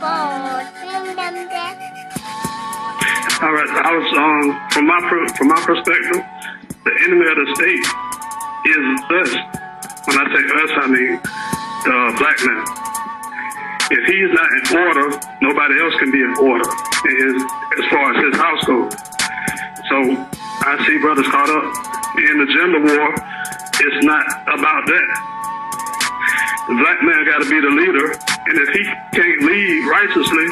All right, I was from my perspective, the enemy of the state is us. When I say us, I mean the black man. If he's not in order, nobody else can be in order as far as his house goes. So I see brothers caught up in the gender war. It's not about that. The black man got to be the leader, and if he can't lead righteously,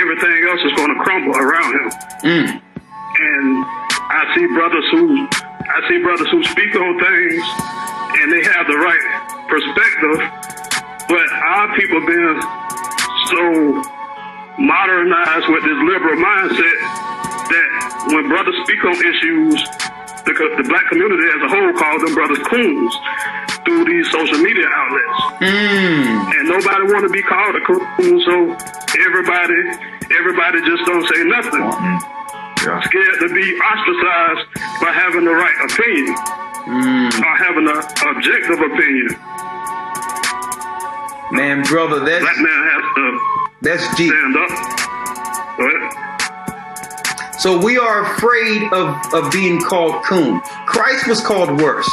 everything else is going to crumble around him. And I see brothers who speak on things, and they have the right perspective, but our people been so modernized with this liberal mindset that when brothers speak on issues, the black community as a whole calls them brothers coons through these social media outlets. And nobody want to be called a coon, so everybody just don't say nothing. Scared to be ostracized by having the right opinion or having an objective opinion. Man, brother, black man has to deep. Stand up. Go ahead. So we are afraid of being called coon. Christ was called worse.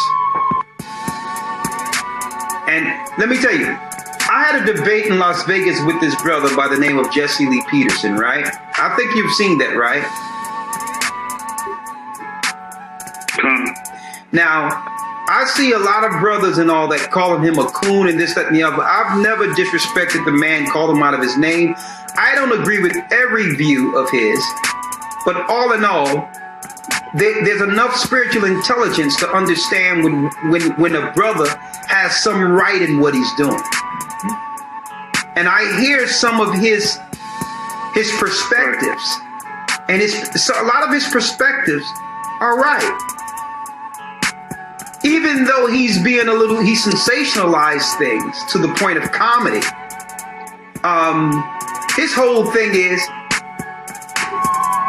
And let me tell you, I had a debate in Las Vegas with this brother by the name of Jesse Lee Peterson, right? I think you've seen that, right? Now, I see a lot of brothers and all that calling him a coon and this, that, and the other. I've never disrespected the man, called him out of his name. I don't agree with every view of his. But all in all, there's enough spiritual intelligence to understand when a brother has some right in what he's doing. And I hear some of his perspectives, and so a lot of his perspectives are right. Even though he sensationalized things to the point of comedy. His whole thing is,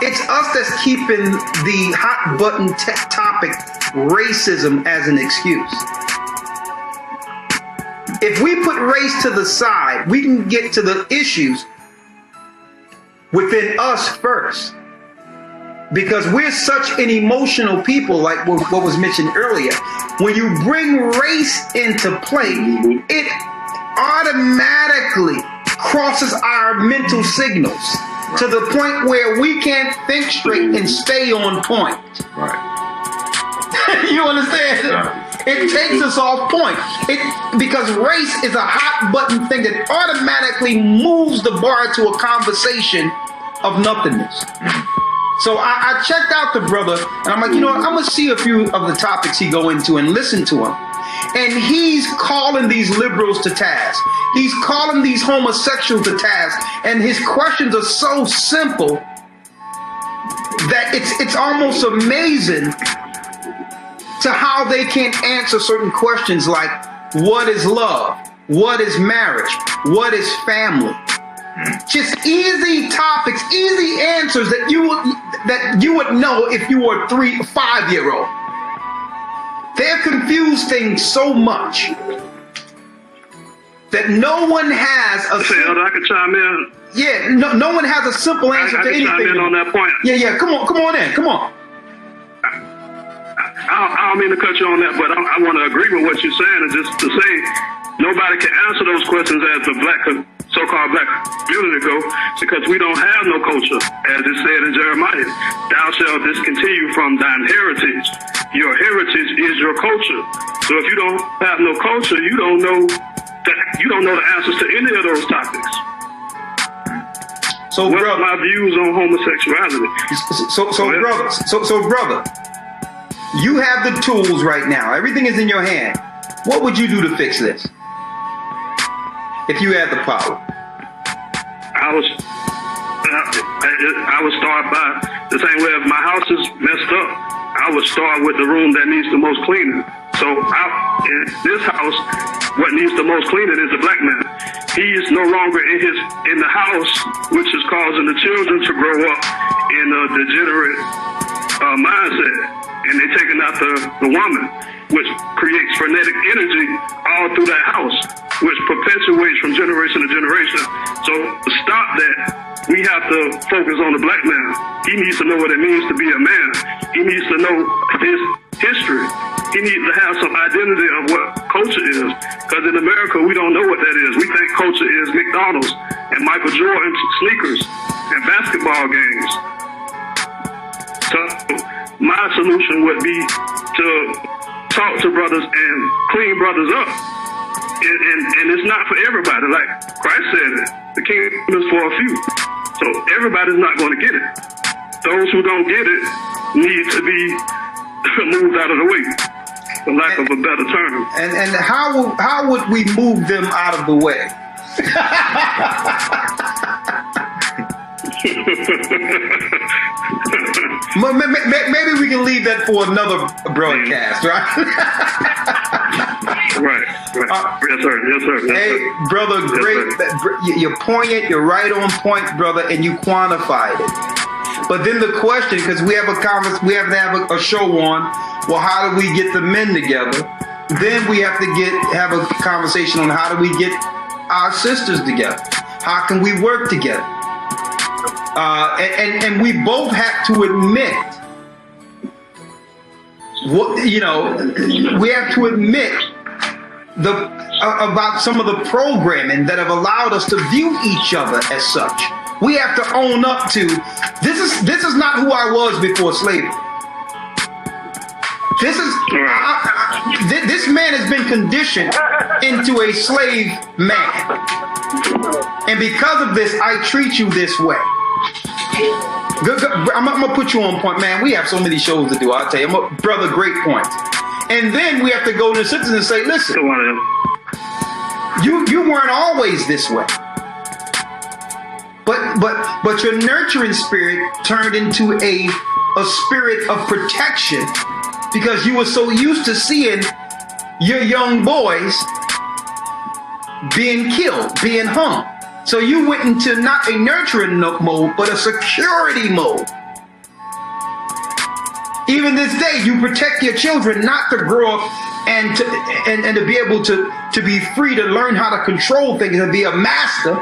it's us that's keeping the hot button topic racism as an excuse. If we put race to the side, we can get to the issues within us first. Because we're such an emotional people, like what was mentioned earlier. When you bring race into play, it automatically crosses our mental signals to the point where we can't think straight and stay on point. Right. You understand? Yeah. It takes us off point. Because race is a hot button thing that automatically moves the bar to a conversation of nothingness. So I checked out the brother, and I'm like, you know what? I'm going to see a few of the topics he go into and listen to him. And he's calling these liberals to task. He's calling these homosexuals to task. And his questions are so simple that it's almost amazing to how they can't answer certain questions like, what is love? What is marriage? What is family? Just easy topics, easy answers that you would know if you were a 3 or 5-year-old. They're confused things so much that no one has a. I can chime in. Yeah, no one has a simple answer to anything. I can chime in on that point. Yeah. Come on in. Come on. I don't mean to cut you on that, but I want to agree with what you're saying, and just to say nobody can answer those questions as the so-called black community go, because we don't have no culture. As it said in Jeremiah, thou shalt discontinue from thine heritage. Your heritage is your culture. So if you don't have no culture, you don't know the answers to any of those topics. So what's my views on homosexuality? So brother, you have the tools right now. Everything is in your hand. What would you do to fix this? If you had the power. I would start by the same way. If my house is messed up, I would start with the room that needs the most cleaning. So in this house, what needs the most cleaning is the black man. He is no longer in the house, which is causing the children to grow up in a degenerate mindset, and they're taking out the woman, which creates frenetic energy all through that house. which perpetuates from generation to generation. So to stop that, we have to focus on the black man. He needs to know what it means to be a man. He needs to know his history. He needs to have some identity of what culture is. Because in America, we don't know what that is. We think culture is McDonald's and Michael Jordan sneakers and basketball games. So my solution would be to talk to brothers and clean brothers up. And it's not for everybody. Like Christ said it, the kingdom is for a few. So everybody's not going to get it. Those who don't get it need to be moved out of the way, for lack of a better term. And how would we move them out of the way? Maybe we can leave that for another broadcast, right? Right. Yes, sir. Hey, brother, great. Yes, you're poignant. You're right on point, brother, and you quantified it. But then the question, because we have we have to have a show on. Well, how do we get the men together? Then we have to have a conversation on how do we get our sisters together? How can we work together? And we both have to admit, we have to admit about some of the programming that have allowed us to view each other as such. We have to own up to this is not who I was before slavery. This man has been conditioned into a slave man, and because of this, I treat you this way. I'm gonna put you on point, man. We have so many shows to do. I'll tell you, brother, great point. And then we have to go to the citizens and say, listen, you weren't always this way, but your nurturing spirit turned into a spirit of protection because you were so used to seeing your young boys being killed, being hung. So you went into not a nurturing mode, but a security mode. Even this day, you protect your children not to grow up and to be able to be free to learn how to control things and be a master.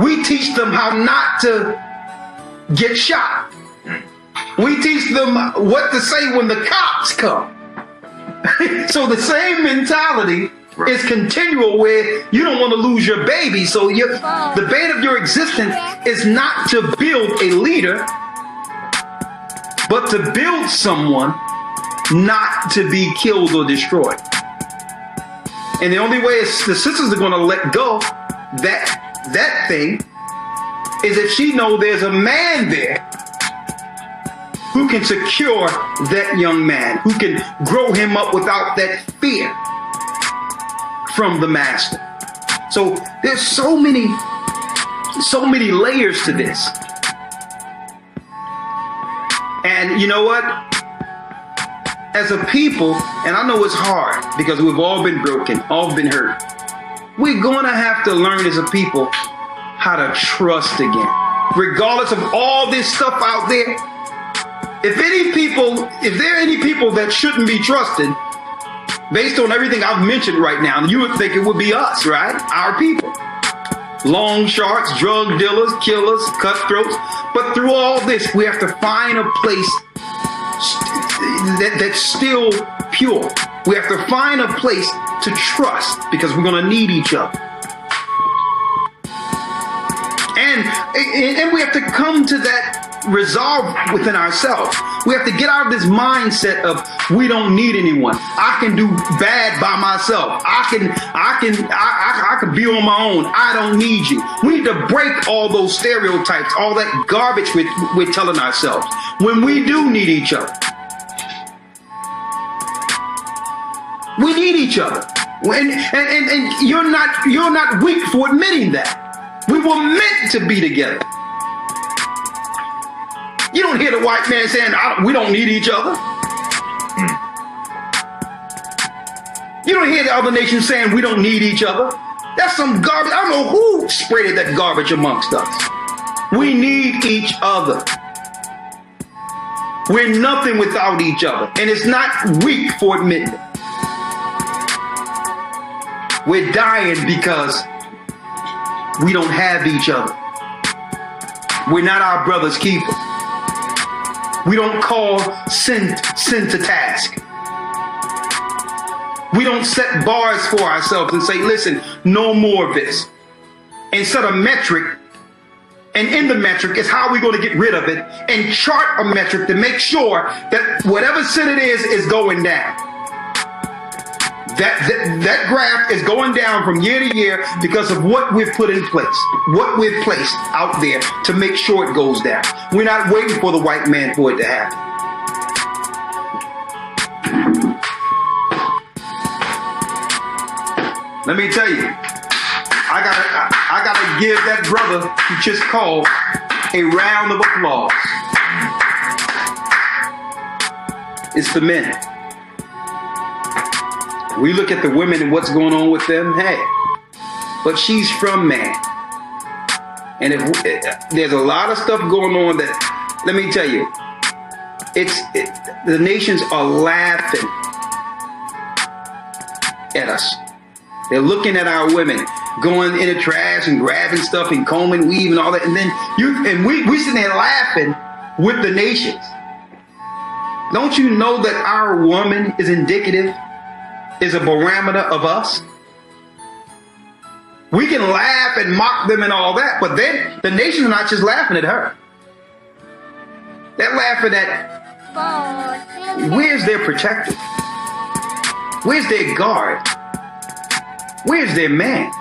We teach them how not to get shot. We teach them what to say when the cops come. So the same mentality is continual, where you don't want to lose your baby. So the bane of your existence is not to build a leader, but to build someone not to be killed or destroyed. And the only way the sisters are going to let go that thing is if she knows there's a man there who can secure that young man, who can grow him up without that fear from the master. So there's so many layers to this. And you know what? As a people, and I know it's hard because we've all been broken, all been hurt. We're going to have to learn as a people how to trust again. Regardless of all this stuff out there, if there are any people that shouldn't be trusted, based on everything I've mentioned right now, you would think it would be us, right? Our people. Long sharks, drug dealers, killers, cutthroats. But through all this, we have to find a place that's still pure. We have to find a place to trust because we're going to need each other. And we have to come to that resolve within ourselves. We have to get out of this mindset of we don't need anyone. I can do bad by myself. I can be on my own. I don't need you. We need to break all those stereotypes, all that garbage we're telling ourselves when we do need each other. We need each other. And you're not weak for admitting that. We were meant to be together. You don't hear the white man saying, we don't need each other. You don't hear the other nations saying we don't need each other. That's some garbage. I don't know who spreaded that garbage amongst us. We need each other. We're nothing without each other. And it's not weak for admitting it. We're dying because we don't have each other. We're not our brother's keeper. We don't call sin to task. We don't set bars for ourselves and say, listen, no more of this. And set a metric, and in the metric is how we're going to get rid of it, and chart a metric to make sure that whatever sin it is going down. That graph is going down from year to year because of what we've put in place, what we've placed out there to make sure it goes down. We're not waiting for the white man for it to happen. Let me tell you, I gotta give that brother who just called a round of applause. It's the men. We look at the women and what's going on with them. Hey, but she's from man. And there's a lot of stuff going on that, let me tell you, the nations are laughing at us. They're looking at our women going in the trash and grabbing stuff and combing, weaving, all that. And then we sitting there laughing with the nations. Don't you know that our woman is indicative, is a barometer of us? We can laugh and mock them and all that, but then the nations are not just laughing at her. They're laughing at, where's their protector? Where's their guard? Where's their man?